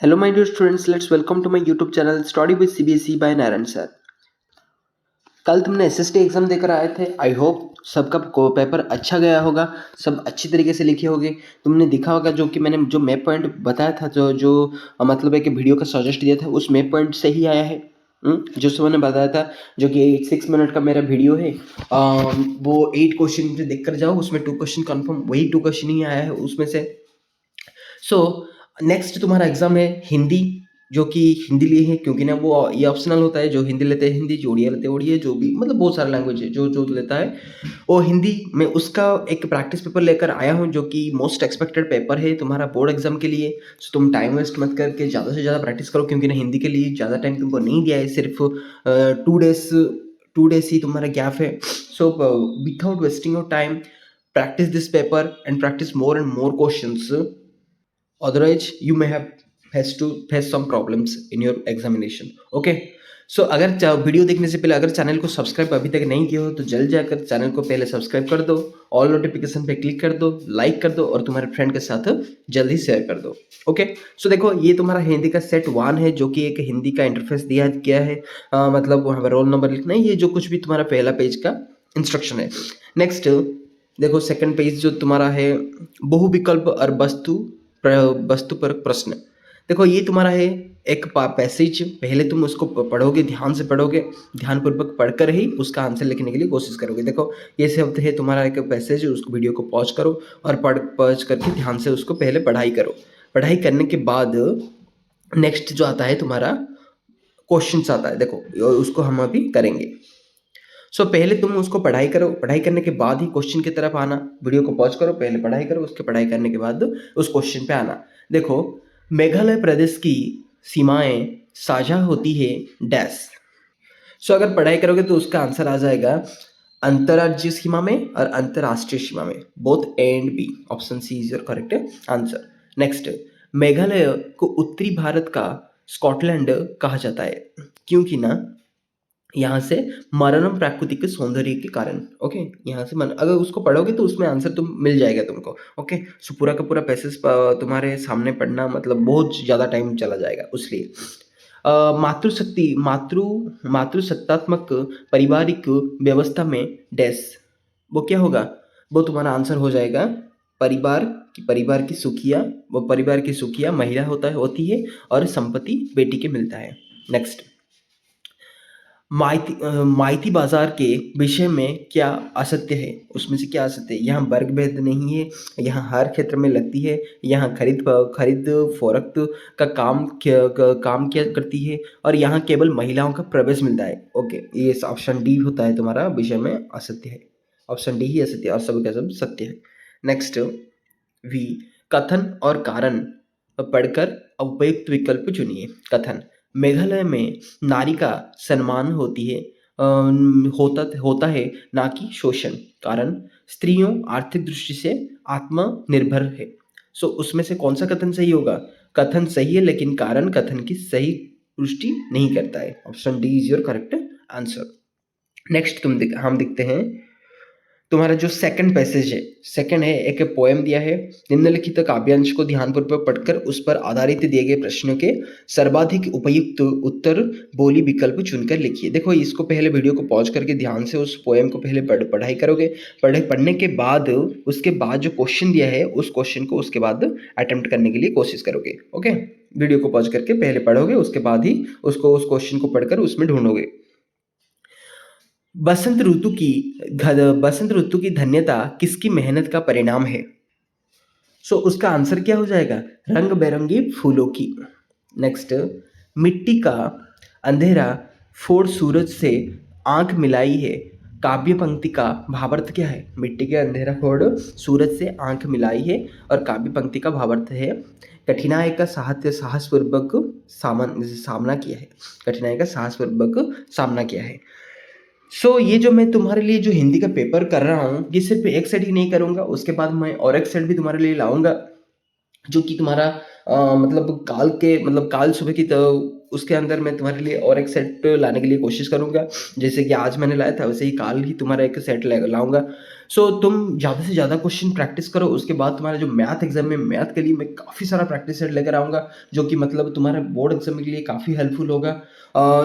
Hello, my dear students. Let's welcome to my YouTube channel Study with CBSE by Narayan sir. कल तुमने SST exam देकर आए थे। I hope सबका paper अच्छा गया होगा, सब अच्छी तरीके से लिखे होंगे। तुमने देखा होगा जो कि मैंने जो मैप पॉइंट बताया था, जो जो मतलब है कि वीडियो का सजेस्ट दिया था, उस मैप पॉइंट से ही आया है। जो सुबह ने बताया था, जो कि 6 मिनट का मेरा वीडियो है। वो 8 क्वेश्चन मुझे देख कर जाओ, उसमें 2 क्वेश्चन कन्फर्म, वही 2 क्वेश्चन ही आया है उसमें से। सो नेक्स्ट तुम्हारा एग्जाम है हिंदी, जो कि हिंदी लिए है क्योंकि ना वो ये ऑप्शनल होता है। जो हिंदी लेते हैं हिंदी, जो उड़िया लेते हैं उड़िया, जो भी मतलब बहुत सारे लैंग्वेज है जो जो लेता है वो हिंदी में। उसका एक प्रैक्टिस पेपर लेकर आया हूँ, जो कि मोस्ट एक्सपेक्टेड पेपर है तुम्हारा बोर्ड एग्जाम के लिए। सो तुम टाइम वेस्ट मत करके ज़्यादा से ज़्यादा प्रैक्टिस करो, क्योंकि ना हिंदी के लिए ज़्यादा टाइम तुमको नहीं दिया है, सिर्फ 2 डेज ही तुम्हारा गैप है। So without wasting your time, practice this paper and practice more and more questions. Otherwise you may have has to face some problems in your examination. Okay, सो अगर वीडियो देखने से पहले अगर चैनल को subscribe अभी तक नहीं किया हो तो जल्द जाकर चैनल को पहले सब्सक्राइब कर दो, ऑल नोटिफिकेशन पे क्लिक कर दो, लाइक कर दो और तुम्हारे फ्रेंड के साथ जल्दी शेयर कर दो। ओके, सो देखो ये तुम्हारा हिंदी का सेट 1 है, जो कि एक हिंदी का इंटरफेस दिया गया है। मतलब वहाँ पर रोल नंबर लिखना है, ये जो कुछ भी तुम्हारा पहला पेज का इंस्ट्रक्शन है। नेक्स्ट देखो सेकंड पेज जो तुम्हारा है, बहुविकल्प और वस्तु पर प्रश्न। देखो ये तुम्हारा है एक पैसेज, पहले तुम उसको पढ़ोगे, ध्यान से पढ़ोगे, ध्यानपूर्वक पढ़कर ही उसका आंसर लिखने के लिए कोशिश करोगे। देखो ये शब्द है तुम्हारा एक पैसेज, उसको वीडियो को पॉज करो और पढ़ करके ध्यान से उसको पहले पढ़ाई करो। पढ़ाई करने के बाद नेक्स्ट जो आता है तुम्हारा क्वेश्चन आता है, देखो उसको हम अभी करेंगे। सो पहले तुम उसको पढ़ाई करो, पढ़ाई करने के बाद ही क्वेश्चन की तरफ आना। वीडियो को पॉज करो, पहले पढ़ाई करो, उसके पढ़ाई करने के बाद उस क्वेश्चन पे आना। देखो मेघालय प्रदेश की सीमाएं साझा होती है डैश। सो अगर पढ़ाई करोगे तो उसका आंसर आ जाएगा अंतर्राज्यीय सीमा में और अंतर्राष्ट्रीय सीमा में, both A and B. Option C is your correct answer. Next, Meghalaya को उत्तरी भारत का स्कॉटलैंड कहा जाता है, क्योंकि ना यहाँ से मनोरम प्राकृतिक सौंदर्य के कारण। ओके, यहाँ से मन अगर उसको पढ़ोगे तो उसमें आंसर तुम मिल जाएगा तुमको। ओके, सो पूरा का पूरा पैसेज तुम्हारे सामने पढ़ना मतलब बहुत ज़्यादा टाइम चला जाएगा, उसलिए मातृशक्ति मातृसत्तात्मक पारिवारिक व्यवस्था में डैश, वो क्या होगा, वो तुम्हारा आंसर हो जाएगा परिवार की सुखिया, वो परिवार की सुखिया महिला होती है और संपत्ति बेटी के मिलता है। नेक्स्ट, माइती बाजार के विषय में क्या असत्य है, उसमें से क्या असत्य है। यहाँ वर्ग भेद नहीं है, यहाँ हर क्षेत्र में लगती है, यहाँ खरीद फरोख्त का काम क्या करती है, और यहाँ केवल महिलाओं का प्रवेश मिलता है। ओके, ये ऑप्शन डी होता है तुम्हारा विषय में असत्य है। ऑप्शन डी ही असत्य और सब का सब सत्य है। नेक्स्ट, वी कथन और कारण पढ़कर उपयुक्त विकल्प चुनिए। कथन, मेघालय में नारी का सम्मान होती है होता है, ना कि शोषण। कारण, स्त्रियों आर्थिक दृष्टि से आत्मनिर्भर है। सो उसमें से कौन सा कथन सही होगा। कथन सही है, लेकिन कारण कथन की सही पुष्टि नहीं करता है। Option D is your correct answer. Next हम देखते हैं तुम्हारा जो सेकंड पैसेज है। सेकंड है एक पोएम दिया है, निम्नलिखित काव्यांश को ध्यानपूर्वक पढ़कर उस पर आधारित दिए गए प्रश्नों के सर्वाधिक उपयुक्त उत्तर बोली विकल्प चुनकर लिखिए। देखो इसको पहले वीडियो को पॉज करके ध्यान से उस पोएम को पहले पढ़ाई करोगे। पढ़ने के बाद उसके बाद जो क्वेश्चन दिया है उस क्वेश्चन को उसके बाद अटेम्प्ट करने के लिए कोशिश करोगे। ओके, वीडियो को पॉज करके पहले पढ़ोगे, उसके बाद ही उस क्वेश्चन को पढ़कर उसमें ढूंढोगे। बसंत ऋतु की धन्यता किसकी मेहनत का परिणाम है। सो उसका आंसर क्या हो जाएगा, रंग बिरंगी फूलों की। नेक्स्ट, मिट्टी का अंधेरा फोड़ सूरज से आंख मिलाई है, काव्य पंक्ति का भावार्थ क्या है। मिट्टी के अंधेरा फोड़ सूरज से आंख मिलाई है और काव्य पंक्ति का भावार्थ है कठिनाई का साहसपूर्वक सामना किया है। कठिनाई का साहसपूर्वक सामना किया है। ये जो मैं तुम्हारे लिए जो हिंदी का पेपर कर रहा हूँ, ये सिर्फ एक सेट ही नहीं करूँगा, उसके बाद मैं और एक सेट भी तुम्हारे लिए लाऊंगा, जो कि तुम्हारा मतलब काल सुबह की उसके अंदर मैं तुम्हारे लिए और एक सेट लाने के लिए कोशिश करूंगा, जैसे कि आज मैंने लाया था वैसे ही काल ही तुम्हारा एक सेट लाऊंगा। सो तुम ज़्यादा से ज़्यादा क्वेश्चन प्रैक्टिस करो, उसके बाद तुम्हारा जो मैथ एग्जाम में मैथ के लिए मैं काफ़ी सारा प्रैक्टिस सेट लेकर आऊँगा, जो कि मतलब तुम्हारे बोर्ड एग्जाम के लिए काफ़ी हेल्पफुल होगा।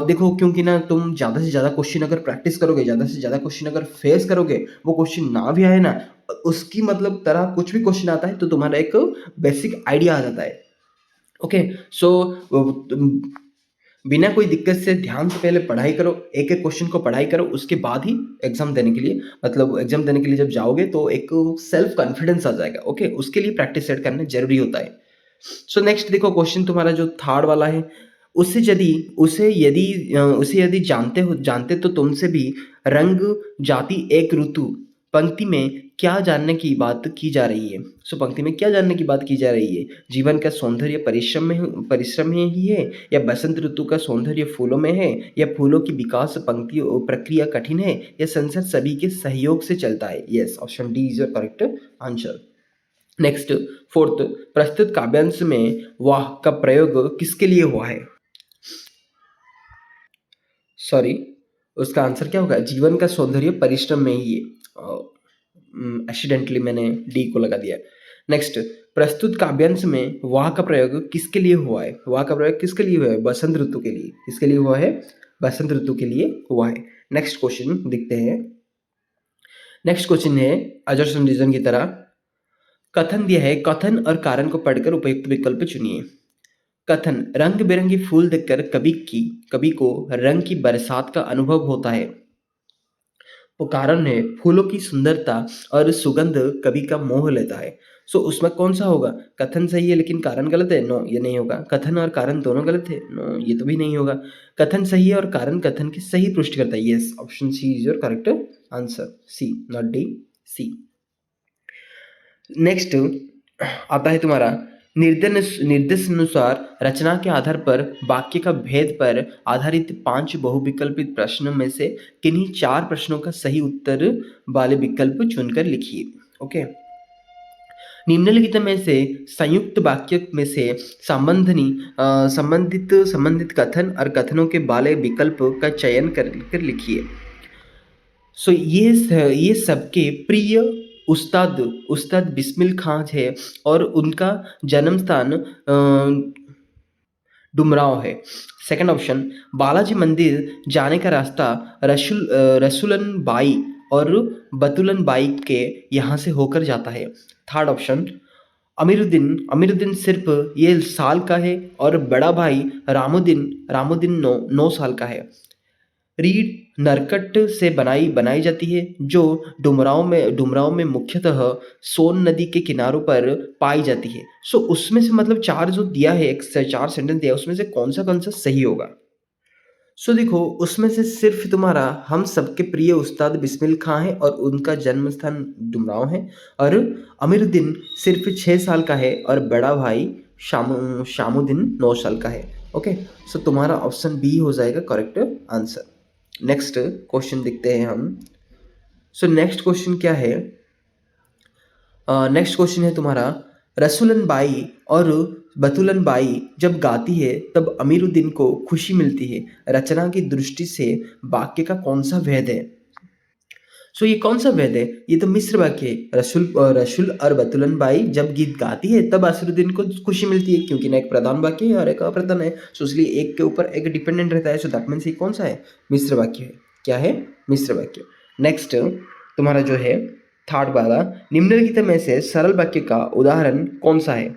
देखो क्योंकि ना तुम ज़्यादा से ज़्यादा क्वेश्चन अगर प्रैक्टिस करोगे, ज़्यादा से ज़्यादा क्वेश्चन अगर फेस करोगे, वो क्वेश्चन ना भी आए ना, उसकी मतलब तरह कुछ भी क्वेश्चन आता है तो तुम्हारा एक बेसिक आइडिया आ जाता है। ओके, सो बिना कोई दिक्कत से ध्यान से पहले पढ़ाई करो, एक एक क्वेश्चन को पढ़ाई करो, उसके बाद ही एग्जाम देने के लिए, मतलब एग्जाम देने के लिए जब जाओगे तो एक सेल्फ कॉन्फिडेंस आ जाएगा। ओके, उसके लिए प्रैक्टिस सेट करना जरूरी होता है। सो नेक्स्ट देखो, क्वेश्चन तुम्हारा जो थर्ड वाला है, उसे यदि जानते तो तुमसे भी रंग जाति एक ऋतु, पंक्ति में क्या जानने की बात की जा रही है। सो पंक्ति में क्या जानने की बात की जा रही है? जीवन का सौंदर्य परिश्रम में ही है, या बसंत ऋतु का सौंदर्य फूलों में है, या फूलों की विकास पंक्ति प्रक्रिया कठिन है, या संसार सभी के सहयोग से चलता है। Yes, option D is your correct answer. Next, fourth, प्रस्तुत काव्यांश में वाह का प्रयोग किसके लिए हुआ है? सॉरी, उसका आंसर क्या होगा? जीवन का सौंदर्य परिश्रम में ही है। एक्सीडेंटली मैंने डी को लगा दिया। नेक्स्ट, प्रस्तुत काव्यांश में वाह का प्रयोग किसके लिए हुआ है? वाह का प्रयोग किसके लिए हुआ है? बसंत ऋतु के लिए। किसके लिए हुआ है? बसंत ऋतु के लिए हुआ है। नेक्स्ट क्वेश्चन देखते हैं। नेक्स्ट क्वेश्चन है अजर संजीवन की तरह, कथन दिया है, कथन और कारण को पढ़कर उपयुक्त विकल्प चुनिए। कथन, रंग बिरंगे फूल देखकर कवि को रंग की बरसात का अनुभव होता है। वो कारण है, फूलों की सुंदरता और सुगंध कवि का मोह लेता है। सो उसमें कौन सा होगा? कथन सही है लेकिन कारण गलत है। नो, ये नहीं होगा। कथन और कारण दोनों गलत है। नो, ये तो भी नहीं होगा। कथन सही है और कारण कथन की सही पुष्टि करता है। Yes, option C is your correct answer. C, not D, C. Next आता है तुम्हारा, निर्देशानुसार रचना के आधार पर वाक्य का भेद पर आधारित 5 बहुविकल्पित प्रश्नों में से किन्हीं 4 प्रश्नों का सही उत्तर वाले विकल्प चुनकर लिखिए। ओके, निम्नलिखित में से संयुक्त वाक्य में से संबंधित कथन और कथनों के वाले विकल्प का चयन कर लिखिए। सो ये सबके प्रिय उस्ताद उस्ताद बिस्मिल खां है, और उनका जन्म स्थान डुमराव है। सेकंड ऑप्शन, बालाजी मंदिर जाने का रास्ता रसूलन बाई और बतुलन बाई के यहाँ से होकर जाता है। थर्ड ऑप्शन, अमीरुद्दीन सिर्फ ये साल का है और बड़ा भाई रामुद्दीन 9 साल का है। रीढ़ नरकट से बनाई जाती है, जो डुमरांव में मुख्यतः सोन नदी के किनारों पर पाई जाती है। सो उसमें से मतलब 4 जो दिया है, 4 सेंटेंस दिया है, उसमें से कौन सा सही होगा? सो देखो, उसमें से सिर्फ तुम्हारा हम सबके प्रिय उस्ताद बिस्मिल खां है और उनका जन्म स्थान डुमरांव है, और अमीरुद्दीन सिर्फ 6 साल का है और बड़ा भाई शामुद्दीन 9 साल का है। ओके, सो तुम्हारा ऑप्शन बी हो जाएगा करेक्ट आंसर। नेक्स्ट क्वेश्चन देखते हैं हम। सो नेक्स्ट क्वेश्चन क्या है? नेक्स्ट क्वेश्चन है तुम्हारा, रसूलन बाई और बतुलन बाई जब गाती है तब अमीरुद्दीन को खुशी मिलती है। रचना की दृष्टि से वाक्य का कौन सा भेद है? सो ये कौन सा भेद है? ये तो मिश्र वाक्य है। रसूल और बतुलन बाई जब गीत गाती है तब असरुद्दीन को खुशी मिलती है, क्योंकि ना एक प्रधान वाक्य है और एक अप्रधान है। सो इसलिए एक के ऊपर एक डिपेंडेंट रहता है। सो दैट मीन्स ये कौन सा है? मिश्र वाक्य है। क्या है? मिश्र वाक्य। नेक्स्ट तुम्हारा जो है थर्ड वाला, निम्नलिखित में से सरल वाक्य का उदाहरण कौन सा है?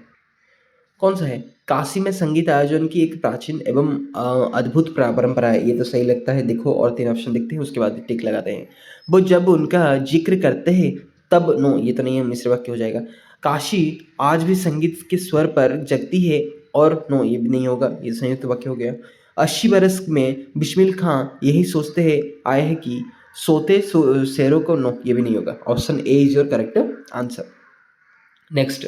कौन सा है? काशी में संगीत आयोजन की एक प्राचीन एवं अद्भुत परंपरा है। ये तो सही लगता है। देखो और 3 ऑप्शन देखते हैं, उसके बाद टिक लगाते हैं। वो जब उनका जिक्र करते हैं तब, नो ये तो नहीं है, मिश्र वाक्य हो जाएगा। काशी आज भी संगीत के स्वर पर जगती है, और नो ये भी नहीं होगा, ये संयुक्त वाक्य हो गया। 80 बरस में बिस्मिल खां यही सोचते हैं आए हैं कि शेरों को, नो ये भी नहीं होगा। Option A is your correct answer. Next,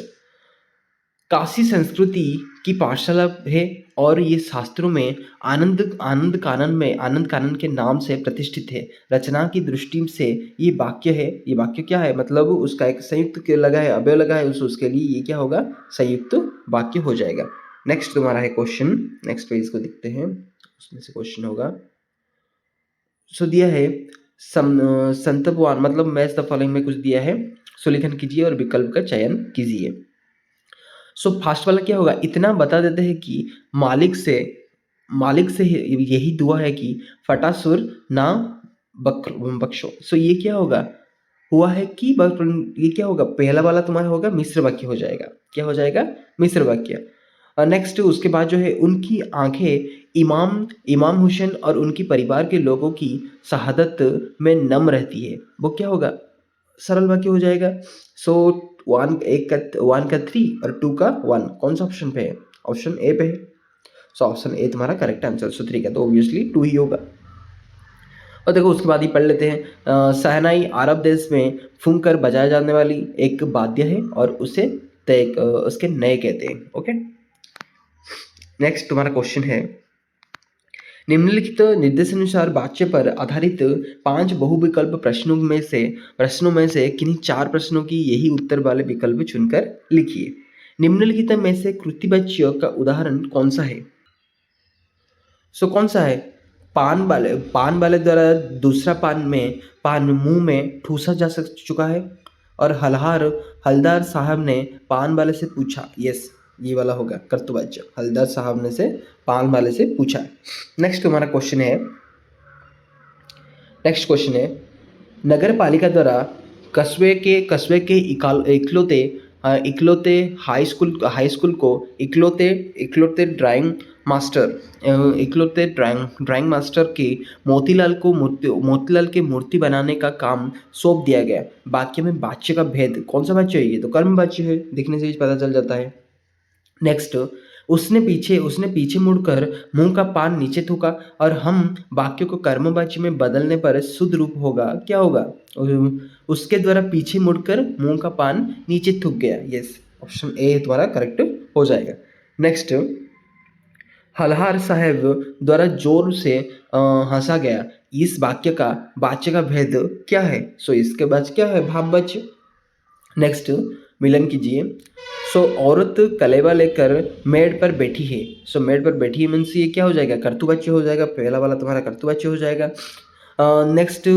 Kashi संस्कृति की पाठशाला है और ये शास्त्रों में आनंद कानन के नाम से प्रतिष्ठित है। रचना की दृष्टि से ये वाक्य है, ये वाक्य क्या है? मतलब उसका एक संयुक्त लगा है, अव्यय लगा है, उसके लिए ये क्या होगा? संयुक्त वाक्य हो जाएगा। नेक्स्ट तुम्हारा है क्वेश्चन, नेक्स्ट पेज को देखते हैं, उसमें से क्वेश्चन होगा। सो दिया है संतपवान मतलब मैच द फॉलोइंग में कुछ दिया है, सो लेखन कीजिए और विकल्प का चयन कीजिए। सो फास्ट वाला क्या होगा, इतना बता देते हैं कि मालिक से यही दुआ है कि फटासुर ना बख्शो। सो ये क्या होगा, हुआ है कि ये क्या होगा, पहला वाला तुम्हारा होगा मिश्र वाक्य हो जाएगा। क्या हो जाएगा, मिश्र वाक्य। नेक्स्ट उसके बाद जो है, उनकी आंखें इमाम हुसैन और उनकी परिवार के लोगों की शहादत में नम रहती है, वो क्या होगा, सरल वाक्य हो जाएगा। सो वन का 3 और 2 का 1 कौन सा ऑप्शन पे है, ऑप्शन ए पे है। सो ऑप्शन ए तुम्हारा करेक्ट आंसर। सो 3 का तो ऑब्वियसली 2 ही होगा। और देखो उसके बाद ही पढ़ लेते हैं, शहनाई अरब देश में फूंक कर बजाया जाने वाली एक वाद्य है और उसे उसके नए कहते हैं। ओके, नेक्स्ट तुम्हारा क्वेश्चन है, निम्नलिखित निर्देशानुसार वाक्य पर आधारित 5 बहुविकल्प प्रश्नों में से किन्हीं 4 प्रश्नों की यही उत्तर वाले विकल्प चुनकर लिखिए। निम्नलिखित में से कृतिवाच्य का उदाहरण कौन सा है। सो कौन सा है, पान वाले द्वारा दूसरा पान मुंह में ठूसा जा चुका है, और हलदार साहब ने पान वाले से पूछा। यस, ये वाला होगा कर्तव्य, हलदार साहब ने से पान वाले से पूछा। नेक्स्ट तुम्हारा क्वेश्चन है, नगर पालिका द्वारा कस्बे के इकलौते हाई स्कूल को इकलौते ड्राइंग मास्टर के मोतीलाल के मूर्ति बनाने का काम सौंप दिया गया। वाक्य में वाच्य का भेद, कौन सा वाच्य है, ये तो कर्म वाच्य है, दिखने से ही पता चल जाता है। नेक्स्ट, उसने पीछे मुड़कर मुंह का पान नीचे थूका, और हम वाक्य को कर्मवाच्य में बदलने पर शुद्ध रूप होगा, क्या होगा, उसके द्वारा पीछे मुड़कर मुंह का पान नीचे थूक गया। यस, ऑप्शन ए तुम्हारा करेक्ट हो जाएगा। नेक्स्ट, हलहार साहब द्वारा जोर से हंसा गया, इस वाक्य का वाच्य का भेद क्या है। सो इसके बाद क्या है, भाववाच्य। नेक्स्ट, मिलन कीजिए। सो औरत कलेवा लेकर मेड पर बैठी है। सो मेड पर बैठी है मीन्स ये क्या हो जाएगा, कर्तव्यवाच्य हो जाएगा, पहला वाला तुम्हारा कर्तव्यवाच्य हो जाएगा। नेक्स्ट,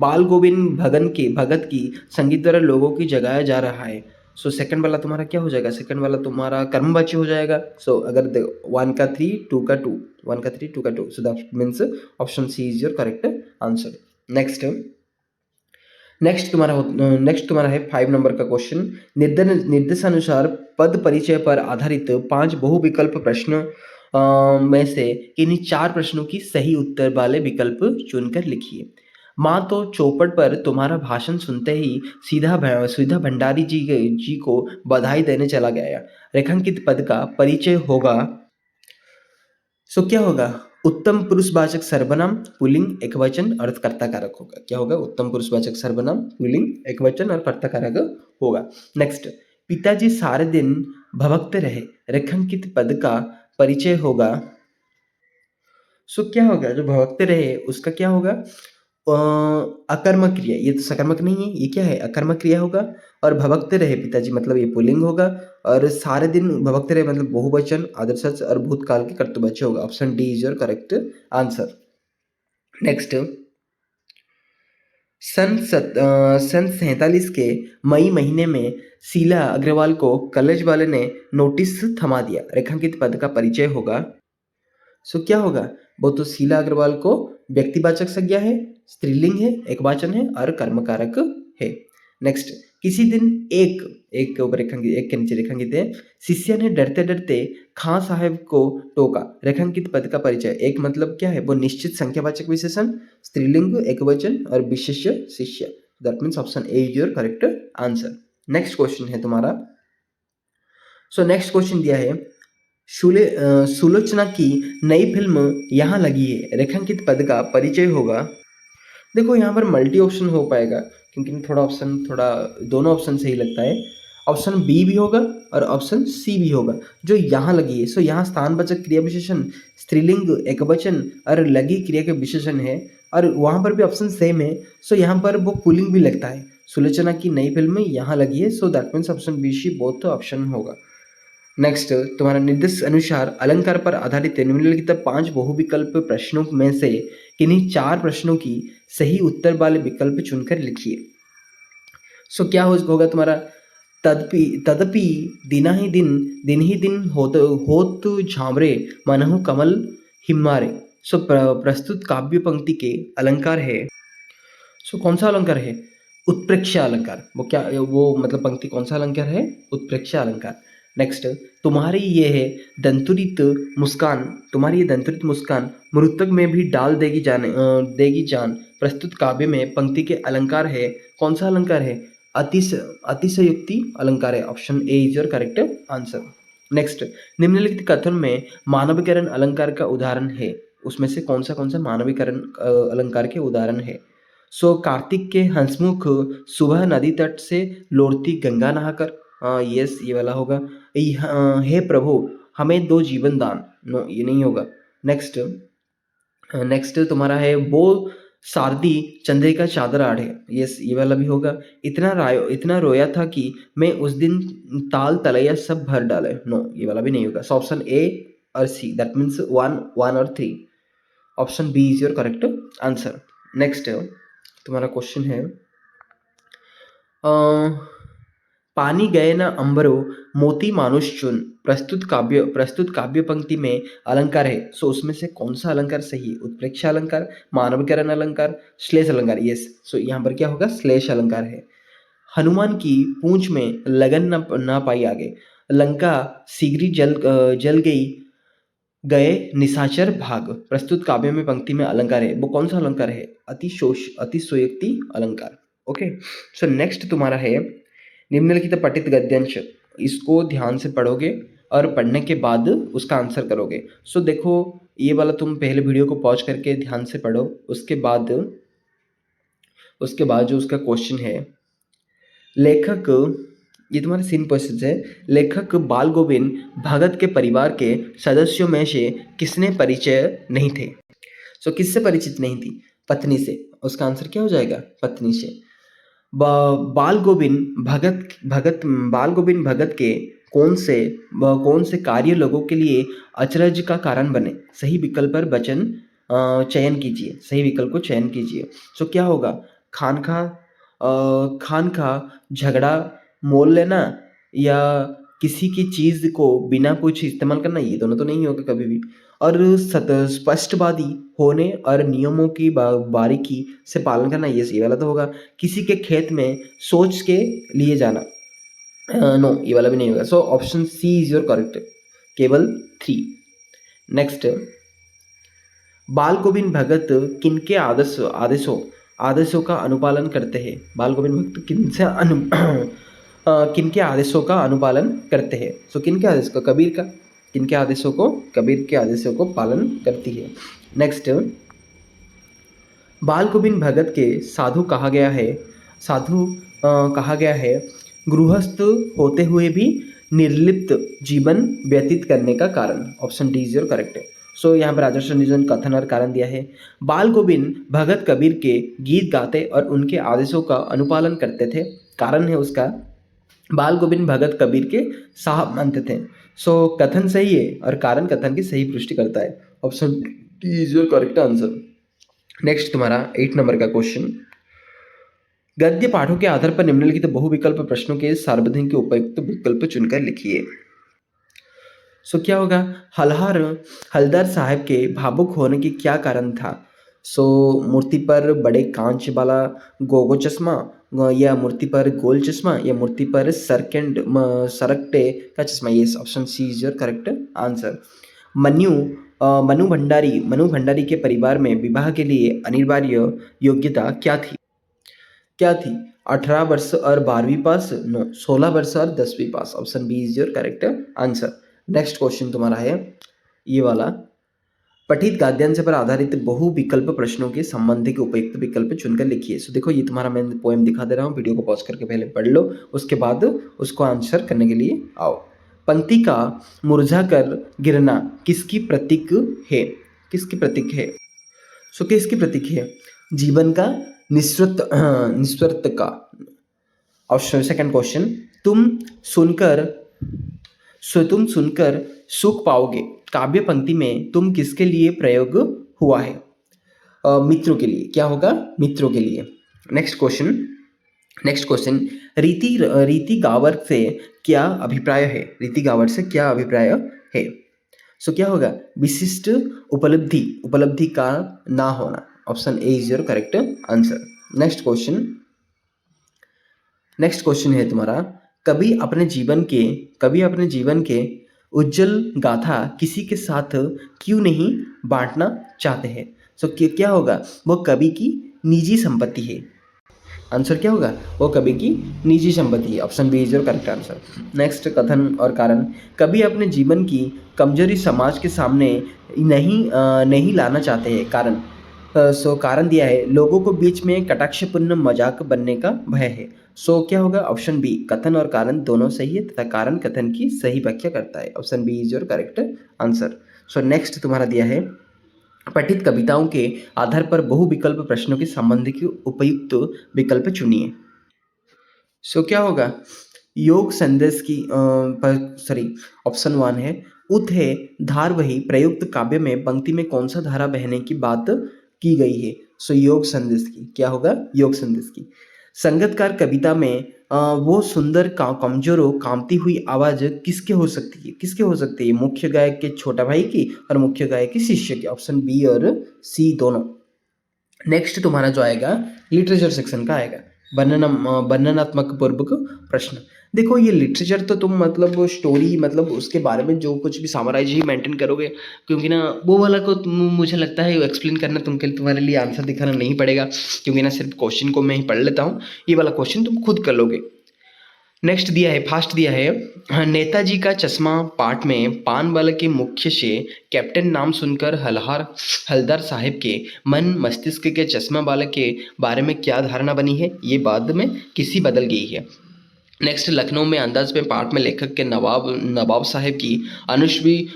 बाल गोविंद भगत की संगीत द्वारा लोगों की जगाया जा रहा है। सो सेकंड वाला तुम्हारा क्या हो जाएगा, सेकंड वाला तुम्हारा कर्मवाच्य हो जाएगा। सो अगर 1 का 3 2 का 2, 1 का 3 2 का 2, so that means option C is your correct answer. Next तुम्हारा है 5 नंबर का क्वेश्चन, निर्देशानुसार पद परिचय पर आधारित 5 बहुविकल्प प्रश्न में से किन्हीं 4 प्रश्नों की सही उत्तर वाले विकल्प चुनकर लिखिए। माँ तो चौपट पर तुम्हारा भाषण सुनते ही सीधा भंडारी जी को बधाई देने चला गया। रेखांकित पद का परिचय होगा। सो क्या होगा, उत्तम पुरुषवाचक सर्वनाम पुल्लिंग एकवचन और कर्ता कारक होगा। क्या होगा, उत्तम पुरुषवाचक सर्वनाम पुल्लिंग एकवचन और कर्ता कारक होगा। नेक्स्ट, पिताजी सारे दिन भभकते रहे, रेखांकित पद का परिचय होगा। सो क्या होगा, जो भभकते रहे उसका क्या होगा, अकर्मक क्रिया, ये तो सकर्मक नहीं है, ये क्या है, अकर्मक क्रिया होगा। और भभकते रहे पिताजी मतलब ये पुल्लिंग होगा, और सारे दिन भभकते रहे मतलब बहुवचन आदर्श और भूतकाल के कर्तव्य होगा। Option D is your correct answer. Next, सन 47 के मई महीने में शीला अग्रवाल को कॉलेज वाले ने नोटिस थमा दिया, रेखांकित पद का परिचय होगा। सो क्या होगा, वो तो शीला अग्रवाल को व्यक्तिवाचक संज्ञा है, स्त्रीलिंग है, एकवचन है और कर्मकारक है। नेक्स्ट, किसी दिन एक के ऊपर एक के नीचे रेखांकित है, शिष्य ने डरते डरते खां साहब को टोका, रेखांकित पद का परिचय। एक मतलब क्या है, वो निश्चित संख्यावाचक विशेषण, स्त्रीलिंग, एकवचन और विशेष्य शिष्य। That means option A is your correct answer. Next question है तुम्हारा। सो नेक्स्ट क्वेश्चन दिया है, सुलोचना की नई फिल्म यहाँ लगी है, रेखांकित पद का परिचय होगा। देखो यहाँ पर मल्टी ऑप्शन हो पाएगा, क्योंकि थोड़ा दोनों ऑप्शन सही लगता है। ऑप्शन बी भी होगा और ऑप्शन सी भी होगा, जो यहाँ लगी है। सो यहाँ स्थानवाचक क्रिया विशेषण, स्त्रीलिंग, एकवचन और लगी क्रिया के विशेषण है, और वहाँ पर भी ऑप्शन सेम है। सो यहाँ पर वो पुल्लिंग भी लगता है, सुलोचना की नई फिल्म यहाँ लगी है। So that means option B C both option होगा। नेक्स्ट, तुम्हारा निर्देश अनुसार अलंकार पर आधारित निम्नलिखित 5 बहुविकल्प प्रश्नों में से किन्हीं 4 प्रश्नों की सही उत्तर वाले विकल्प चुनकर लिखिए। सो क्या होगा तुम्हारा, तदपि तदपि दिन ही दिन होत झामरे मनहु कमल हिमारे। सो प्रस्तुत काव्य पंक्ति के अलंकार है, सो कौन सा अलंकार है, उत्प्रेक्षा अलंकार। वो क्या, वो मतलब पंक्ति कौन सा अलंकार है, उत्प्रेक्षा अलंकार। नेक्स्ट, तुम्हारी ये है दंतुरित मुस्कान, तुम्हारी ये दंतुरित मुस्कान मृतक में भी डाल देगी जान। प्रस्तुत काव्य में पंक्ति के अलंकार है, कौन सा अलंकार है, अतिशयोक्ति अलंकार है। Option A is your correct answer. Next, निम्नलिखित कथन में मानवीकरण अलंकार का उदाहरण है, उसमें से कौन सा मानवीकरण अलंकार के उदाहरण है। सो कार्तिक के हंसमुख सुबह नदी तट से लौटती गंगा नहाकर, यस ये वाला होगा। हे प्रभु हमें दो जीवन दान, नो ये नहीं होगा। नेक्स्ट, नेक्स्ट तुम्हारा है वो सारदी चंद्रे का चादर आड़े, यस ये वाला भी होगा। इतना रोया था कि मैं उस दिन ताल तलैया सब भर डाले, नो ये वाला भी नहीं होगा। सो ऑप्शन ए और सी, दैट मीन्स वन और three. Option B is your correct answer. Next तुम्हारा क्वेश्चन है, पानी गए न अंबरो मोती मानुष चुन। प्रस्तुत काव्य पंक्ति में अलंकार है, सो उसमें से कौन सा अलंकार सही है, उत्प्रेक्षा अलंकार, मानवीकरण अलंकार, श्लेष अलंकार। यस, सो यहाँ पर क्या होगा, श्लेष अलंकार है। हनुमान की पूंछ में लगन न पाई आगे, लंका शीघ्र जल गए निशाचर भाग। प्रस्तुत काव्य में पंक्ति में अलंकार है, वो कौन सा अलंकार है, अतिशयोक्ति अलंकार। ओके, सो नेक्स्ट तुम्हारा है निम्नलिखित पठित गद्यांश, इसको ध्यान से पढ़ोगे और पढ़ने के बाद उसका आंसर करोगे। सो देखो ये वाला तुम पहले वीडियो को पॉज करके ध्यान से पढ़ो, उसके बाद जो उसका क्वेश्चन है, लेखक, ये तुम्हारा सीन प्रोसेस है, लेखक बाल गोविंद भगत के परिवार के सदस्यों में से किसने परिचय नहीं थे। सो किससे परिचित नहीं थी, पत्नी से। उसका आंसर क्या हो जाएगा, पत्नी से। बाल गोविंद भगत के कौन से कार्य लोगों के लिए अचरज का कारण बने। सही विकल्प पर वचन चयन कीजिए, सही विकल्प को चयन कीजिए। सो क्या होगा, खान खा झगड़ा मोल लेना, या किसी की चीज को बिना पूछे इस्तेमाल करना, ये दोनों तो नहीं होगा कभी भी। और स्पष्टवादी होने और नियमों की बारीकी से पालन करना, ये वाला तो होगा। किसी के खेत में सोच के लिए जाना, नो ये वाला भी नहीं होगा। So option C is your correct, केवल 3। नेक्स्ट, बाल गोविंद भगत किनके आदेशों का अनुपालन करते हैं। बाल गोविंद भगत किनके आदेशों का अनुपालन करते हैं। सो किनके आदेश का, कबीर का। किनके आदेशों को, कबीर के आदेशों को पालन करती है। नेक्स्ट, बाल गोविंद भगत के साधु कहा गया है गृहस्थ होते हुए भी निर्लिप्त जीवन व्यतीत करने का कारण। Option D is your correct. So यहाँ पर आदर्श नियोजन कथन और कारण दिया है। बाल गोविंद भगत कबीर के गीत गाते और उनके आदेशों का अनुपालन करते थे। कारण है उसका, बाल गोविंद भगत कबीर के साहब मानते थे। सो कथन सही है और कारण कथन की सही पुष्टि करता है। Option D is your correct answer. Next तुम्हारा 8 नंबर का क्वेश्चन, गद्य पाठों के आधार पर निम्नलिखित बहुविकल्प प्रश्नों के सार्वधानिक के उपयुक्त विकल्प चुनकर लिखिए। सो क्या होगा, हलदर साहब के भावुक होने के क्या कारण था। सो मूर्ति पर बड़े कांच वाला गोगो चश्मा, या मूर्ति पर गोल चश्मा, या मूर्ति पर सरकटे का चश्मा। ये option C is your correct answer. Manu Bhandari के परिवार में विवाह के लिए अनिवार्य योग्यता क्या थी। 18 वर्ष और 12वीं पास, नो 16 वर्ष और 10वीं पास। Option B is your correct answer. Next question तुम्हारा है ये वाला, पठित गद्यांश पर आधारित बहु विकल्प प्रश्नों के संबंध के उपयुक्त विकल्प चुनकर लिखिए। सो देखो ये तुम्हारा मैं पोएम दिखा दे रहा हूँ, वीडियो को पॉज करके पहले पढ़ लो, उसके बाद उसको आंसर करने के लिए आओ। पंक्ति का मुरझा कर गिरना किसकी प्रतीक है। सो किसकी प्रतीक है, जीवन का निस्वर्थ का। ऑप्शन सेकंड क्वेश्चन, तुम सो तुम सुनकर सुख पाओगे। काव्य पंक्ति में तुम किसके लिए प्रयोग हुआ है? मित्रों के लिए। क्या होगा? मित्रों के लिए। Next question. रीति गावर से क्या अभिप्राय है? रीति गावर से क्या अभिप्राय है? सो क्या होगा? विशिष्ट उपलब्धि, उपलब्धि का ना होना। Option A is your correct answer. Next question है तुम्हारा, कभी अपने जीवन के उज्जवल गाथा किसी के साथ क्यों नहीं बांटना चाहते हैं? सो क्या होगा? वो कवि की निजी संपत्ति है। आंसर क्या होगा? वो कवि की निजी संपत्ति है। Option B is your correct answer. Next, कथन और कारण। कभी अपने जीवन की कमजोरी समाज के सामने नहीं लाना चाहते हैं। कारण। सो कारण दिया है, लोगों को बीच में कटाक्षपूर्ण मजाक बनने का भय है। सो क्या होगा? ऑप्शन बी, कथन और कारण दोनों सही है तथा कारण कथन की सही व्याख्या करता है। Option B is your correct answer. So next तुम्हारा दिया है, पठित कविताओं के आधार पर बहुविकल्प प्रश्नों के संबंध के उपयुक्त विकल्प चुनिए। सो क्या होगा? योग संदेश की सॉरी, ऑप्शन वन है, उत है धार वही प्रयुक्त काव्य में पंक्ति में कौन सा धारा बहने की बात की गई है? सो योग संदेश की। क्या होगा? योग संदेश की। संगतकार कविता में वो सुंदर कमजोर कामती हुई आवाज किसके हो सकती है? किसके हो सकती है? मुख्य गायक के छोटा भाई की और मुख्य गायक के शिष्य की। ऑप्शन बी और सी दोनों। नेक्स्ट तुम्हारा जो आएगा, लिटरेचर सेक्शन का आएगा, वर्णनात्मक पूर्वक प्रश्न। देखो ये लिटरेचर तो तुम मतलब स्टोरी, मतलब उसके बारे में जो कुछ भी समराइज ही मेंटेन करोगे, क्योंकि ना वो वाला को मुझे लगता है एक्सप्लेन करना तुम्हारे लिए आंसर दिखाना नहीं पड़ेगा, क्योंकि ना सिर्फ क्वेश्चन को मैं ही पढ़ लेता हूँ, ये वाला क्वेश्चन तुम खुद कर लोगे। नेक्स्ट दिया है, फास्ट दिया है, हाँ, नेताजी का चश्मा पाठ में पान वाला के मुख्य से कैप्टन नाम सुनकर हलदार साहब के मन मस्तिष्क के चश्मा वाला के बारे में क्या धारणा बनी है? ये बाद में किसी बदल गई है। नेक्स्ट, लखनऊ में अंदाज में पाठ में लेखक के नवाब साहब की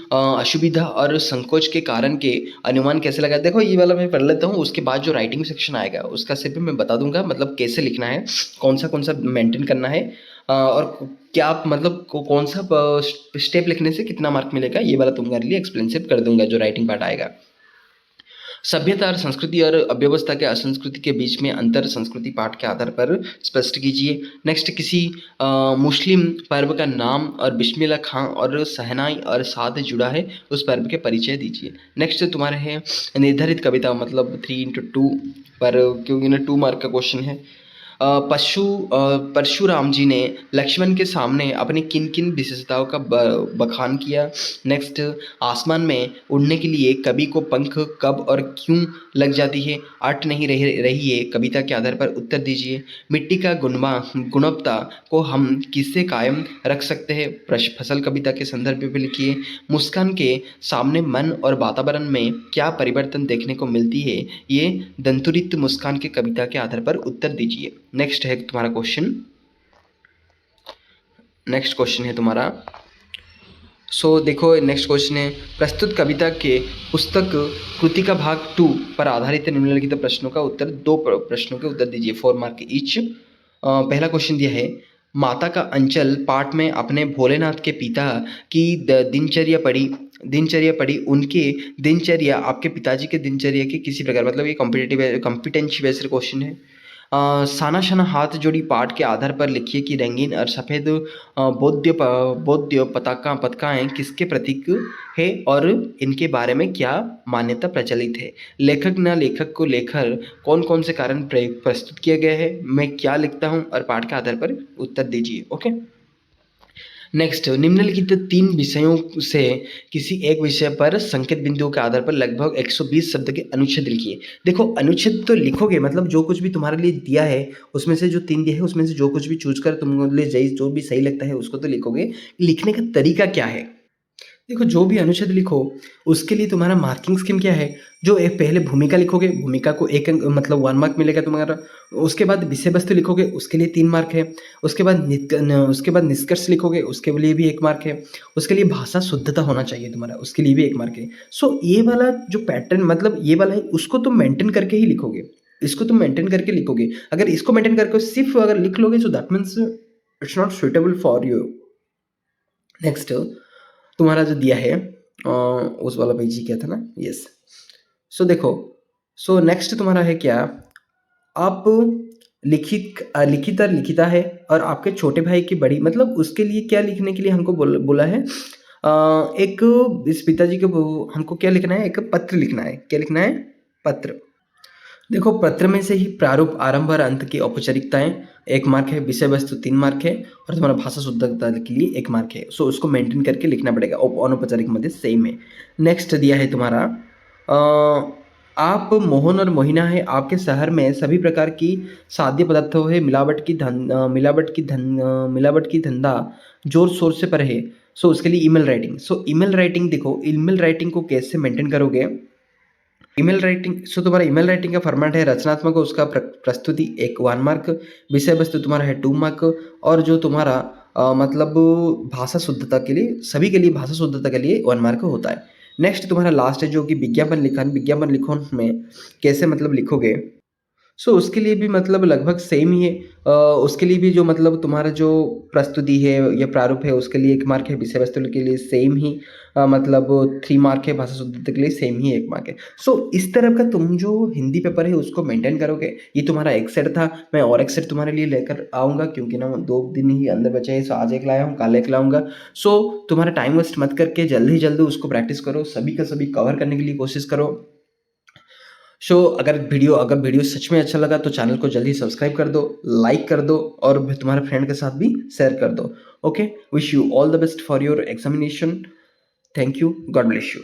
असुविधा और संकोच के कारण के अनुमान कैसे लगाए? देखो ये वाला मैं पढ़ लेता हूँ, उसके बाद जो राइटिंग सेक्शन आएगा उसका सिर्फ मैं बता दूंगा, मतलब कैसे लिखना है, कौन सा मेंटेन करना है, और क्या मतलब कौन सा स्टेप लिखने से कितना मार्क मिलेगा, ये वाला तुम्हारे लिए एक्सप्लेसिव कर दूंगा जो राइटिंग पार्ट आएगा। सभ्यता और संस्कृति और अव्यवस्था के असंस्कृति के बीच में अंतर संस्कृति पाठ के आधार पर स्पष्ट कीजिए। नेक्स्ट, किसी मुस्लिम पर्व का नाम और बिस्मिल्लाह खां और सहनाई और साथ जुड़ा है, उस पर्व के परिचय दीजिए। नेक्स्ट तुम्हारे है निर्धारित कविता, मतलब 3x2 पर, क्योंकि ना 2 मार्क का क्वेश्चन है। परशुराम जी ने लक्ष्मण के सामने अपनी किन किन विशेषताओं का बखान किया? नेक्स्ट, आसमान में उड़ने के लिए कवि को पंख कब और क्यों लग जाती है? अट नहीं रही है कविता के आधार पर उत्तर दीजिए। मिट्टी का गुणवत्ता को हम किससे कायम रख सकते हैं? फसल कविता के संदर्भ में लिखिए। मुस्कान के सामने मन और वातावरण में क्या परिवर्तन देखने को मिलती है? ये दंतुरित मुस्कान के कविता के आधार पर उत्तर दीजिए। नेक्स्ट है तुम्हारा क्वेश्चन, नेक्स्ट क्वेश्चन है तुम्हारा, देखो नेक्स्ट क्वेश्चन है, प्रस्तुत कविता के पुस्तक कृति का भाग 2 पर आधारित निम्नलिखित प्रश्नों का उत्तर, 2 प्रश्नों के उत्तर दीजिए, 4 मार्क ईच। पहला क्वेश्चन दिया है, माता का अंचल पाठ में अपने भोलेनाथ के पिता की दिनचर्या पढ़ी, उनके दिनचर्या आपके पिताजी के दिनचर्या के किसी प्रकार, मतलब ये कॉम्पिटेंशियल बेस्ड क्वेश्चन है। साना शना हाथ जोड़ी पाठ के आधार पर लिखिए कि रंगीन और सफ़ेद बौद्ध पताकाएं किसके प्रतीक है और इनके बारे में क्या मान्यता प्रचलित है? लेखक को लेकर कौन कौन से कारण प्रस्तुत किया गया है? मैं क्या लिखता हूँ, और पाठ के आधार पर उत्तर दीजिए। ओके। नेक्स्ट, निम्नलिखित 3 विषयों से किसी एक विषय पर संकेत बिंदुओं के आधार पर लगभग 120 शब्द के अनुच्छेद लिखिए। देखो अनुच्छेद तो लिखोगे, मतलब जो कुछ भी तुम्हारे लिए दिया है उसमें से जो 3 दिए है उसमें से जो कुछ भी चूज कर तुम्हारे लिए जो भी सही लगता है उसको तो लिखोगे। लिखने का तरीका क्या है? देखो जो भी अनुच्छेद लिखो उसके लिए तुम्हारा मार्किंग स्कीम क्या है? जो एक पहले भूमिका लिखोगे, भूमिका को 1 अंक मतलब 1 मार्क मिलेगा तुम्हारा। उसके बाद विषय वस्तु लिखोगे, उसके लिए 3 मार्क है। उसके बाद निष्कर्ष लिखोगे, उसके लिए भी 1 मार्क है। उसके लिए भाषा शुद्धता होना चाहिए तुम्हारा, उसके लिए भी 1 मार्क है। ये वाला जो पैटर्न, मतलब ये वाला है, उसको तुम मेंटेन करके ही लिखोगे, इसको तुम मेंटेन करके लिखोगे। अगर इसको मेंटेन करके सिर्फ अगर लिख लोगे, सो that means it's not suitable for you. Next तुम्हारा जो दिया है उस वाला पेज ही क्या था ना, यस। सो देखो, सो नेक्स्ट तुम्हारा है क्या, आप लिखित और लिखिता है, और आपके छोटे भाई की बड़ी, मतलब उसके लिए क्या लिखने के लिए हमको बोला है, एक इस पिताजी को हमको क्या लिखना है, एक पत्र लिखना है। क्या लिखना है? पत्र। देखो, पत्र में से ही प्रारूप, आरंभ और अंत की औपचारिकताएं 1 मार्क है, विषय वस्तु 3 मार्क है, और तुम्हारा भाषा शुद्धता के लिए 1 मार्क है। सो उसको मेंटेन करके लिखना पड़ेगा, अनौपचारिक मध्ये सेम है। नेक्स्ट दिया है तुम्हारा, आप मोहन और मोहिना है, आपके शहर में सभी प्रकार की खाद्य पदार्थों है, मिलावट की धंधा जोर शोर से पर है। सो उसके लिए ईमेल राइटिंग। सो ईमेल राइटिंग देखो, ईमेल राइटिंग को कैसे मेंटेन करोगे। ईमेल राइटिंग, सो तुम्हारा ईमेल राइटिंग का फॉर्मेट है, रचनात्मक उसका प्रस्तुति एक 1 मार्क, विषय वस्तु तुम्हारा है 2 मार्क, और जो तुम्हारा मतलब भाषा शुद्धता के लिए, सभी के लिए भाषा शुद्धता के लिए 1 मार्क होता है। नेक्स्ट तुम्हारा लास्ट है जो कि विज्ञापन लिखन। विज्ञापन लिखन में कैसे मतलब लिखोगे, सो उसके लिए भी मतलब लगभग सेम ही है। उसके लिए भी जो मतलब तुम्हारा जो प्रस्तुति है या प्रारूप है, उसके लिए 1 मार्क है, विषय वस्तु के लिए सेम ही मतलब 3 मार्क है, भाषा शुद्धता के लिए सेम ही 1 मार्क है। सो इस तरह का तुम जो हिंदी पेपर है उसको मेंटेन करोगे। ये तुम्हारा एक सेट था, मैं और एक सेट तुम्हारे लिए लेकर आऊँगा, क्योंकि ना 2 दिन ही अंदर बचे हैं। सो आज एक लाया हूँ, कल एक लाऊंगा। सो तुम्हारा टाइम वेस्ट मत करके जल्दी ही जल्दी उसको प्रैक्टिस करो, सभी का सभी कवर करने के लिए कोशिश करो। अगर वीडियो सच में अच्छा लगा तो चैनल को जल्दी सब्सक्राइब कर दो, लाइक कर दो, और तुम्हारे फ्रेंड के साथ भी शेयर कर दो। Okay, wish you all the best for your examination. Thank you, God bless you.